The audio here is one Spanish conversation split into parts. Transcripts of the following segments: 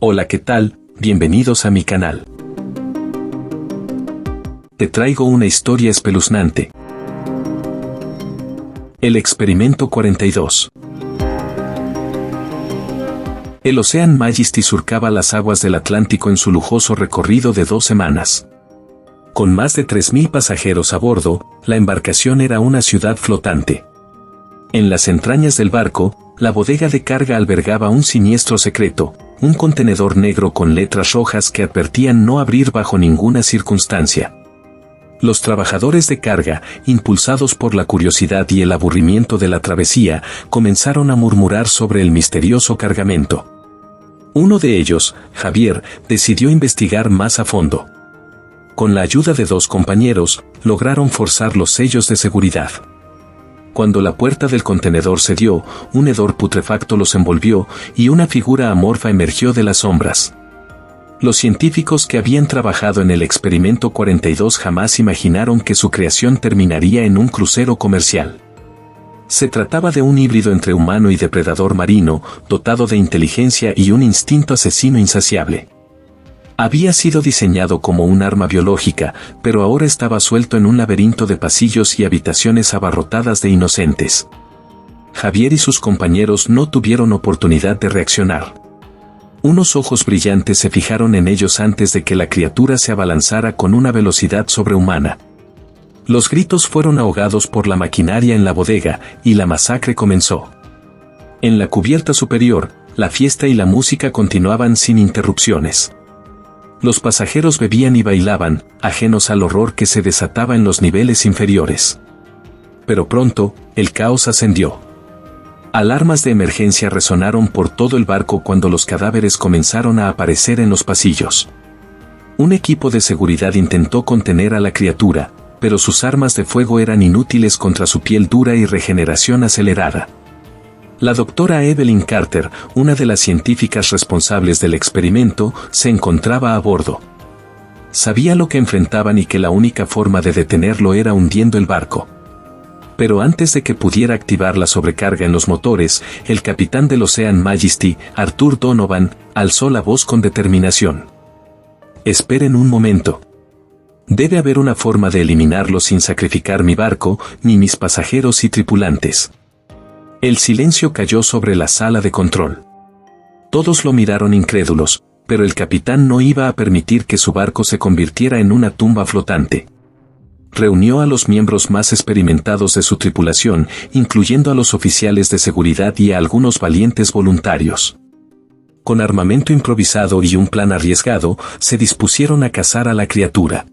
Hola, ¿qué tal? Bienvenidos a mi canal. Te traigo una historia espeluznante. El experimento 42. El Ocean Majesty surcaba las aguas del Atlántico en su lujoso recorrido de 2 semanas. Con más de 3.000 pasajeros a bordo, la embarcación era una ciudad flotante. En las entrañas del barco, la bodega de carga albergaba un siniestro secreto, un contenedor negro con letras rojas que advertían no abrir bajo ninguna circunstancia. Los trabajadores de carga, impulsados por la curiosidad y el aburrimiento de la travesía, comenzaron a murmurar sobre el misterioso cargamento. Uno de ellos, Javier, decidió investigar más a fondo. Con la ayuda de 2 compañeros, lograron forzar los sellos de seguridad. Cuando la puerta del contenedor cedió, un hedor putrefacto los envolvió y una figura amorfa emergió de las sombras. Los científicos que habían trabajado en el experimento 42 jamás imaginaron que su creación terminaría en un crucero comercial. Se trataba de un híbrido entre humano y depredador marino, dotado de inteligencia y un instinto asesino insaciable. Había sido diseñado como un arma biológica, pero ahora estaba suelto en un laberinto de pasillos y habitaciones abarrotadas de inocentes. Javier y sus compañeros no tuvieron oportunidad de reaccionar. Unos ojos brillantes se fijaron en ellos antes de que la criatura se abalanzara con una velocidad sobrehumana. Los gritos fueron ahogados por la maquinaria en la bodega, y la masacre comenzó. En la cubierta superior, la fiesta y la música continuaban sin interrupciones. Los pasajeros bebían y bailaban, ajenos al horror que se desataba en los niveles inferiores. Pero pronto, el caos ascendió. Alarmas de emergencia resonaron por todo el barco cuando los cadáveres comenzaron a aparecer en los pasillos. Un equipo de seguridad intentó contener a la criatura, pero sus armas de fuego eran inútiles contra su piel dura y regeneración acelerada. La doctora Evelyn Carter, una de las científicas responsables del experimento, se encontraba a bordo. Sabía lo que enfrentaban y que la única forma de detenerlo era hundiendo el barco. Pero antes de que pudiera activar la sobrecarga en los motores, el capitán del Ocean Majesty, Arthur Donovan, alzó la voz con determinación. «Esperen un momento. Debe haber una forma de eliminarlo sin sacrificar mi barco, ni mis pasajeros y tripulantes». El silencio cayó sobre la sala de control. Todos lo miraron incrédulos, pero el capitán no iba a permitir que su barco se convirtiera en una tumba flotante. Reunió a los miembros más experimentados de su tripulación, incluyendo a los oficiales de seguridad y a algunos valientes voluntarios. Con armamento improvisado y un plan arriesgado, se dispusieron a cazar a la criatura.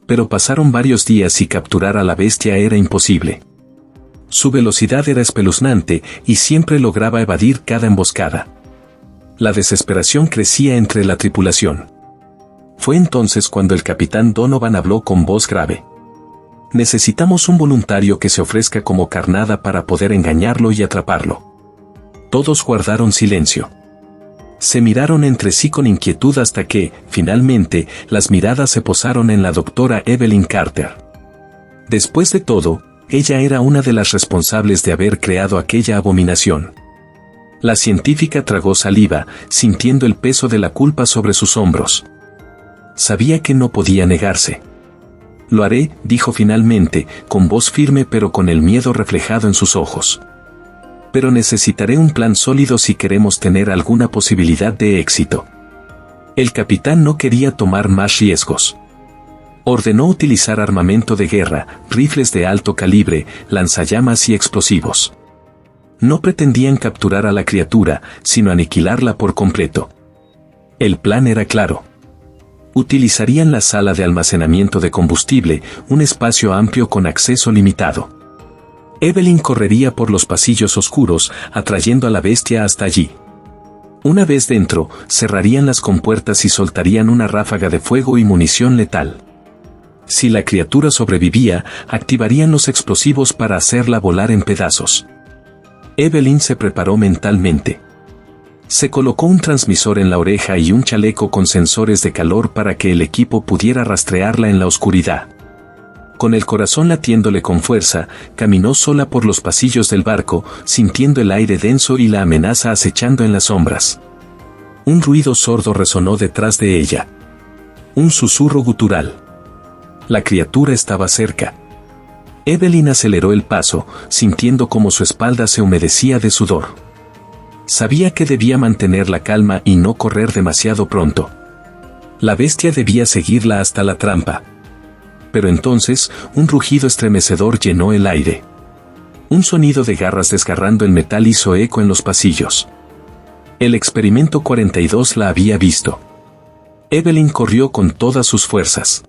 Pero pasaron varios días y capturar a la bestia era imposible. Su velocidad era espeluznante y siempre lograba evadir cada emboscada. La desesperación crecía entre la tripulación. Fue entonces cuando el capitán Donovan habló con voz grave. «Necesitamos un voluntario que se ofrezca como carnada para poder engañarlo y atraparlo». Todos guardaron silencio. Se miraron entre sí con inquietud hasta que, finalmente, las miradas se posaron en la doctora Evelyn Carter. Después de todo, ella era una de las responsables de haber creado aquella abominación. La científica tragó saliva, sintiendo el peso de la culpa sobre sus hombros. Sabía que no podía negarse. «Lo haré», dijo finalmente, con voz firme pero con el miedo reflejado en sus ojos. «Pero necesitaré un plan sólido si queremos tener alguna posibilidad de éxito». El capitán no quería tomar más riesgos. Ordenó utilizar armamento de guerra, rifles de alto calibre, lanzallamas y explosivos. No pretendían capturar a la criatura, sino aniquilarla por completo. El plan era claro. Utilizarían la sala de almacenamiento de combustible, un espacio amplio con acceso limitado. Evelyn correría por los pasillos oscuros, atrayendo a la bestia hasta allí. Una vez dentro, cerrarían las compuertas y soltarían una ráfaga de fuego y munición letal. Si la criatura sobrevivía, activarían los explosivos para hacerla volar en pedazos. Evelyn se preparó mentalmente. Se colocó un transmisor en la oreja y un chaleco con sensores de calor para que el equipo pudiera rastrearla en la oscuridad. Con el corazón latiéndole con fuerza, caminó sola por los pasillos del barco, sintiendo el aire denso y la amenaza acechando en las sombras. Un ruido sordo resonó detrás de ella. Un susurro gutural. La criatura estaba cerca. Evelyn aceleró el paso, sintiendo como su espalda se humedecía de sudor. Sabía que debía mantener la calma y no correr demasiado pronto. La bestia debía seguirla hasta la trampa. Pero entonces, un rugido estremecedor llenó el aire. Un sonido de garras desgarrando el metal hizo eco en los pasillos. El experimento 42 la había visto. Evelyn corrió con todas sus fuerzas.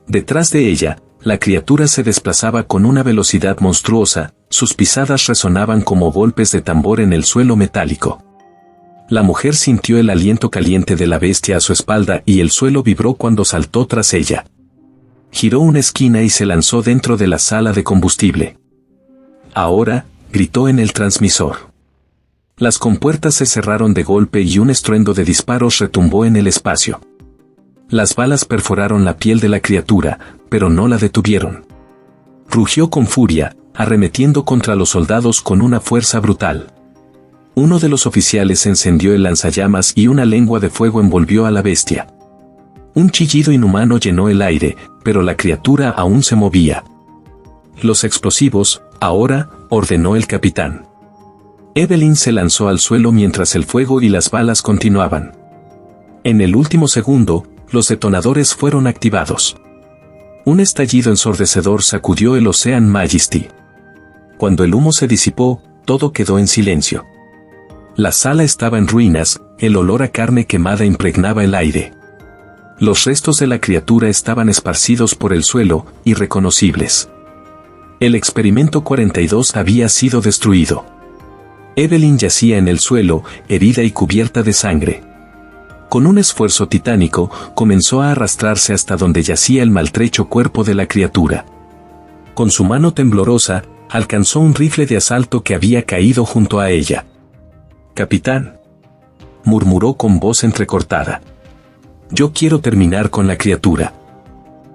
Detrás de ella, la criatura se desplazaba con una velocidad monstruosa, sus pisadas resonaban como golpes de tambor en el suelo metálico. La mujer sintió el aliento caliente de la bestia a su espalda y el suelo vibró cuando saltó tras ella. Giró una esquina y se lanzó dentro de la sala de combustible. Ahora, gritó en el transmisor. Las compuertas se cerraron de golpe y un estruendo de disparos retumbó en el espacio. Las balas perforaron la piel de la criatura, pero no la detuvieron. Rugió con furia, arremetiendo contra los soldados con una fuerza brutal. Uno de los oficiales encendió el lanzallamas y una lengua de fuego envolvió a la bestia. Un chillido inhumano llenó el aire, pero la criatura aún se movía. Los explosivos, ahora, ordenó el capitán. Evelyn se lanzó al suelo mientras el fuego y las balas continuaban. En el último segundo, los detonadores fueron activados. Un estallido ensordecedor sacudió el Ocean Majesty. Cuando el humo se disipó, todo quedó en silencio. La sala estaba en ruinas, el olor a carne quemada impregnaba el aire. Los restos de la criatura estaban esparcidos por el suelo, irreconocibles. El experimento 42 había sido destruido. Evelyn yacía en el suelo, herida y cubierta de sangre. Con un esfuerzo titánico, comenzó a arrastrarse hasta donde yacía el maltrecho cuerpo de la criatura. Con su mano temblorosa, alcanzó un rifle de asalto que había caído junto a ella. «Capitán», murmuró con voz entrecortada. «Yo quiero terminar con la criatura».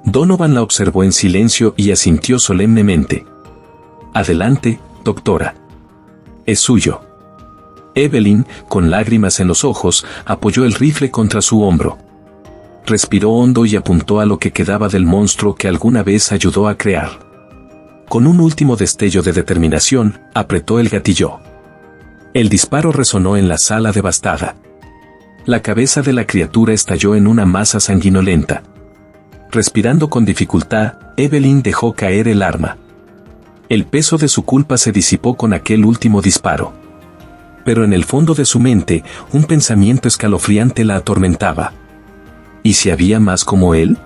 Donovan la observó en silencio y asintió solemnemente. «Adelante, doctora. Es suyo». Evelyn, con lágrimas en los ojos, apoyó el rifle contra su hombro. Respiró hondo y apuntó a lo que quedaba del monstruo que alguna vez ayudó a crear. Con un último destello de determinación, apretó el gatillo. El disparo resonó en la sala devastada. La cabeza de la criatura estalló en una masa sanguinolenta. Respirando con dificultad, Evelyn dejó caer el arma. El peso de su culpa se disipó con aquel último disparo. Pero en el fondo de su mente, un pensamiento escalofriante la atormentaba. ¿Y si había más como él?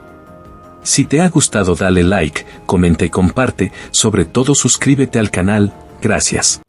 Si te ha gustado dale like, comenta y comparte, sobre todo suscríbete al canal, gracias.